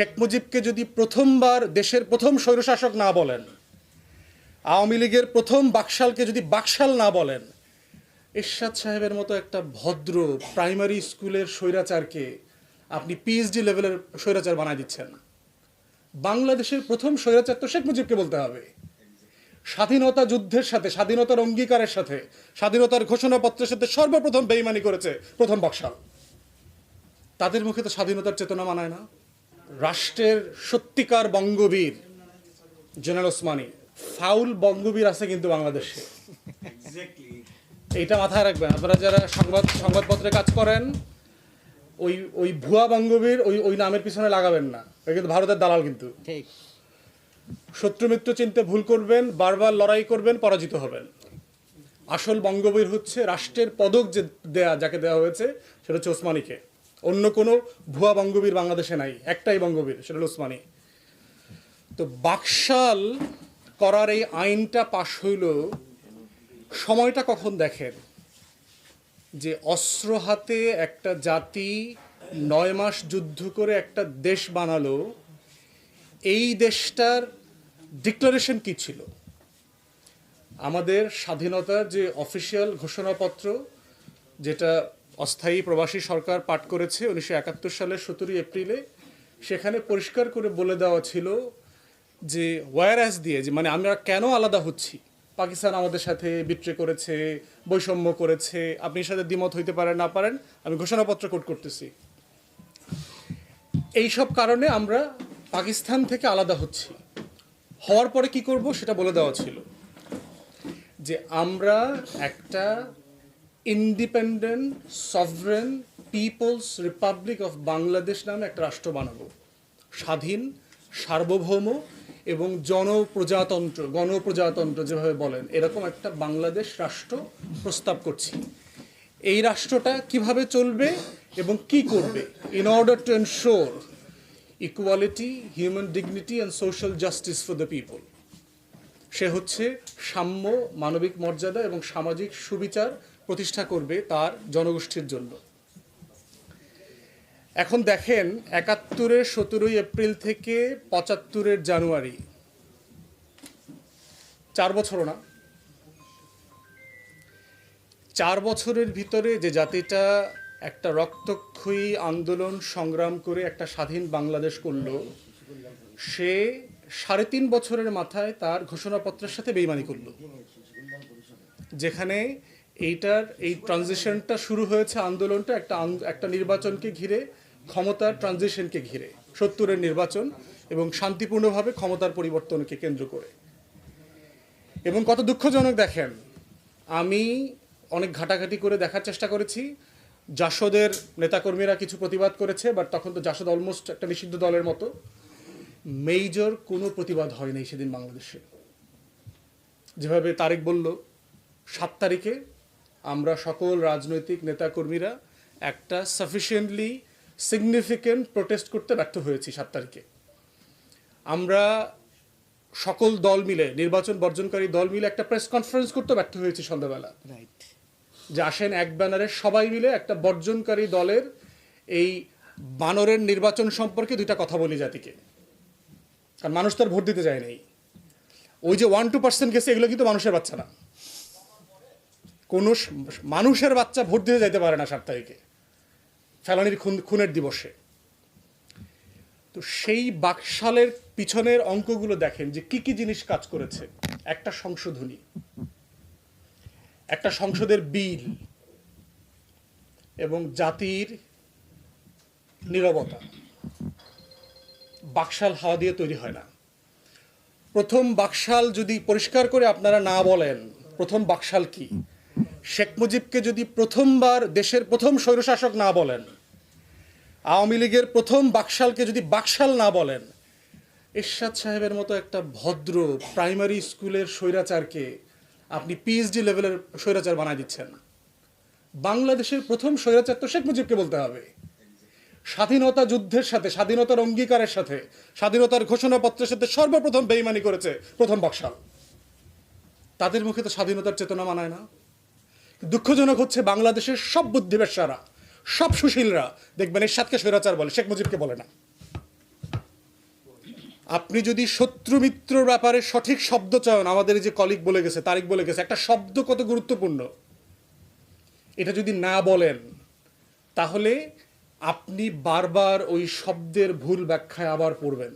শেখ মুজিবকে যদি প্রথমবার দেশের প্রথম স্বৈরশাসক না বলেন, আওয়ামী লীগের প্রথম বাকশালকে যদি বাকশাল না বলেন, এরশাদ সাহেবের মতো একটা ভদ্র প্রাইমারি স্কুলের স্বৈরাচারকে আপনি পিএইচডি লেভেলের স্বৈরাচার বানায় দিচ্ছেন। বাংলাদেশের প্রথম স্বৈরাচার তো শেখ মুজিবকে বলতে হবে। স্বাধীনতা যুদ্ধের সাথে, স্বাধীনতার অঙ্গীকারের সাথে, স্বাধীনতার ঘোষণাপত্রের সাথে সর্বপ্রথম বেইমানি করেছে প্রথম বাকশাল। তাদের মুখে তো স্বাধীনতার চেতনা মানায় না। রাষ্ট্রের সত্যিকার বঙ্গবীর জেনারেল ওসমানী, ফাউল বঙ্গবীর আছে কিন্তু বাংলাদেশে। এইটা মাথায় রাখবেন আপনারা যারা সংবাদপত্রে কাজ করেন। ওই ভুয়া বঙ্গবীর ওই নামের পিছনে লাগাবেন না, ওই কিন্তু ভারতের দালাল। কিন্তু ঠিক শত্রু মিত্র চিনতে ভুল করবেন, বারবার লড়াই করবেন, পরাজিত হবেন। আসল বঙ্গবীর হচ্ছে রাষ্ট্রের পদক যে যাকে দেওয়া হয়েছে সেটা হচ্ছে ওসমানীকে। অন্য কোনো ভুয়া বঙ্গবীর বাংলাদেশে নাই, একটাই বঙ্গবীর, সেটা হল ওসমানী। তো বাকশাল করার এই আইনটা পাশ হইল, সময়টা কখন দেখেন যে অস্ত্র হাতে একটা জাতি 9 মাস যুদ্ধ করে একটা দেশ বানালো। এই দেশটার ডিক্লারেশন কি ছিল? আমাদের স্বাধীনতার যে অফিসিয়াল ঘোষণাপত্র, যেটা অস্থায়ী প্রবাসী সরকার পাঠ করেছে 1971 সালের 17 এপ্রিলে, সেখানে পরিষ্কার করে বলে দেওয়া ছিল যে ওয়ারঅ্যাজ দিয়ে, যে মানে আমরা কেন আলাদা হচ্ছি। পাকিস্তান আমাদের সাথে বিট্রে করেছে, বৈষম্য করেছে, আপনি এর সাথে দ্বিমত হইতে পারেন না পারেন, আমি ঘোষণাপত্র কোট করতেছি। এইসব কারণে আমরা পাকিস্তান থেকে আলাদা হচ্ছি। হওয়ার পরে কি করব সেটা বলে দেওয়া ছিল যে আমরা একটা independent sovereign people's republic of Bangladesh নামে একটা রাষ্ট্র বানাবো, স্বাধীন, সার্বভৌম এবং গণপ্রজাতন্ত্র যেভাবে বলেন, এরকম একটা বাংলাদেশ রাষ্ট্র প্রস্তাব করছি। এই রাষ্ট্রটা কিভাবে চলবে এবং কি করবে, in order to ensure equality, human dignity and social justice for the people. সে হচ্ছে সাম্য, মানবিক মর্যাদা এবং সামাজিক সুবিচার প্রতিষ্ঠা করবে তার জনগোষ্ঠীর জন্য। এখন দেখেন 71-এর 17 এপ্রিল থেকে 75-এর জানুয়ারি, 4 বছরও না, 4 বছরের ভিতরে যে জাতিটা একটা রক্তক্ষয়ী আন্দোলন সংগ্রাম করে একটা স্বাধীন বাংলাদেশ করল, সে 3.5 বছরের মাথায় তার ঘোষণাপত্রের সাথে বেইমানি করল। যেখানে এই ট্রানজিশনটা শুরু হয়েছে, আন্দোলনটা একটা নির্বাচনকে ঘিরে, ক্ষমতার ট্রানজিশনকে ঘিরে, 70-এর নির্বাচন এবং শান্তিপূর্ণভাবে ক্ষমতার পরিবর্তনকে কেন্দ্র করে। এবং কত দুঃখজনক দেখেন, আমি অনেক ঘাটাঘাটি করে দেখার চেষ্টা করেছি। জাসদের নেতাকর্মীরা কিছু প্রতিবাদ করেছে, বাট তখন তো জাসদ অলমোস্ট একটা নিষিদ্ধ দলের মতো। মেজর কোনো প্রতিবাদ হয় নাই সেদিন বাংলাদেশে। যেভাবে তারেক বলল, 7 তারিখে আমরা সকল রাজনৈতিক নেতাকর্মীরা একটা সাফিসিয়েন্টলি সিগনিফিক্যান্ট প্রোটেস্ট করতে ব্যর্থ হয়েছি। 7 তারিখে আমরা সকল দল মিলে, নির্বাচন বর্জনকারী দল মিলে একটা প্রেস কনফারেন্স করতে ব্যর্থ হয়েছি সন্ধ্যাবেলা, রাইট, যে আসেন এক ব্যানারে সবাই মিলে একটা বর্জনকারী দলের এই বানরের নির্বাচন সম্পর্কে 2টা কথা বলি জাতিকে। কারণ মানুষ তার ভোট দিতে যায় নাই। ওই যে 1-2% গেছে, এগুলো কিন্তু মানুষের বাচ্চা না। কোনো মানুষের বাচ্চা ভোট দিতে যাইতে পারে না 7 তারিখে ফেলানির খুনের দিবসে। তো সেই বাকশালের পিছনের অঙ্কগুলো দেখেন যে কি কি জিনিস কাজ করেছে। একটা সংশোধনী, একটা সংসদের বিল এবং জাতির নীরবতা। বাকশাল হাওয়া দিয়ে তৈরি হয় না। প্রথম বাকশাল যদি পরিষ্কার করে আপনারা না বলেন প্রথম বাকশাল কি, শেখ মুজিবকে যদি প্রথমবার দেশের প্রথম স্বৈরশাসক না বলেন, আওয়ামী লীগের প্রথম বাকশালকে যদি বাকশাল না বলেন, এরশাদ সাহেবের মতো একটা ভদ্র প্রাইমারি স্কুলের স্বৈরাচারকে আপনি পিএইচডি লেভেলের স্বৈরাচার বানায় দিচ্ছেন। বাংলাদেশের প্রথম স্বৈরাচার তো শেখ মুজিবকে বলতে হবে। স্বাধীনতা যুদ্ধের সাথে, স্বাধীনতার অঙ্গীকারের সাথে, স্বাধীনতার ঘোষণাপত্রের সাথে সর্বপ্রথম বেইমানি করেছে প্রথম বাকশাল। তাদের মুখে তো স্বাধীনতার চেতনা মানায় না। দুঃখজনক হচ্ছে বাংলাদেশের সব বুদ্ধিবেশারা, সব সুশীলরা দেখবেন এরশাদকে স্বৈরাচার বলে, শেখ মুজিবকে বলে না। আপনি যদি শত্রু মিত্রর ব্যাপারে সঠিক শব্দ চয়ন, আমাদের এই যে কলিগ বলে গেছে, তারিক বলে গেছে, একটা শব্দ কত গুরুত্বপূর্ণ, এটা যদি না বলেন তাহলে আপনি বারবার ওই শব্দের ভুল ব্যাখ্যায় আবার পড়বেন।